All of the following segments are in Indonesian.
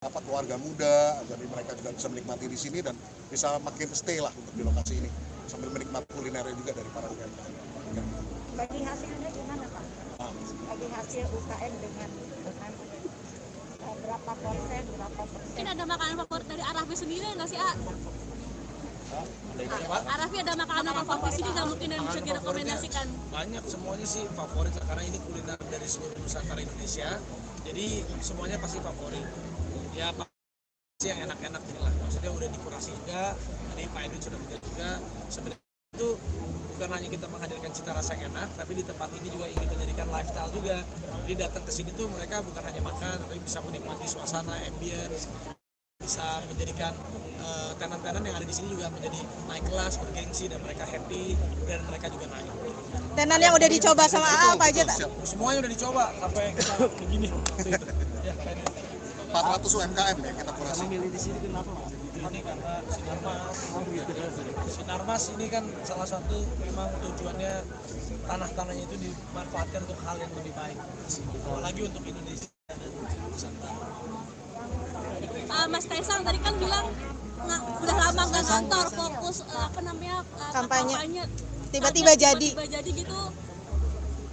keluarga muda, jadi mereka juga bisa menikmati di sini dan bisa makin stay lah untuk di lokasi ini sambil menikmati kulinernya juga dari para UMKM. Bagi hasilnya gimana Pak? Bagi hasil UKM dengan berapa persen? Mungkin ada makanan favorit dari Arafi sendiri nggak sih, A? Arafi ada makanan favorit sini nggak mungkin yang bisa direkomendasikan? Banyak, semuanya sih favorit karena ini kuliner dari seluruh Nusantara Indonesia, jadi semuanya pasti favorit. Ya pasti yang enak-enak inilah, maksudnya udah dikurasi juga, tadi Pak Edwin sudah bilang juga, sebenarnya itu bukan hanya kita menghadirkan cita rasa yang enak, tapi di tempat ini juga ingin menjadikan lifestyle juga. Jadi datang ke sini tuh mereka bukan hanya makan, tapi bisa menikmati suasana, ambience, bisa menjadikan tenan-tenan yang ada di sini juga menjadi naik kelas, bergengsi, dan mereka happy, dan mereka juga naik. Tenan yang udah dicoba sama apa aja tak? Semuanya udah dicoba sampai kita begini. Ya, 400 UMKM ya kita kurasi. milih di sini kenapa? Ini karena Sinarmas ini kan salah satu memang tujuannya tanah-tanahnya itu dimanfaatkan untuk hal yang lebih baik, apalagi untuk Indonesia dan Nusantara. Mas Kaisang tadi kan bilang udah lama nggak kantor, fokus kampanye. Tiba-tiba jadi gitu.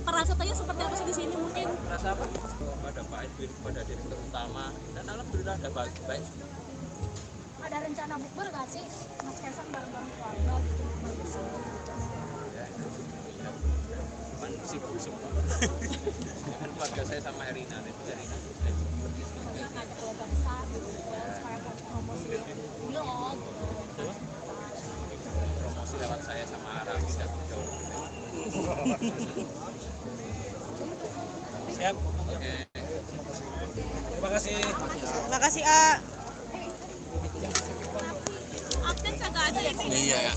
Perasaannya seperti apa sih di sini mungkin? Rasa apa? Kepada Pak Edwin, kepada direktur utama, dan alhamdulillah ada baik. Ada rencana bukber nggak sih, Mas Kaisang bareng-bareng keluarga? Cuman sibuk. Dengan keluarga saya sama Erina. Yang ada keluarga besar gitu, supaya promosi vlog. Promosi lewat saya sama Arafi dan jauh. Siap. Oke. Terima kasih. Terima kasih A. Update kagak ada ya? Iya ya.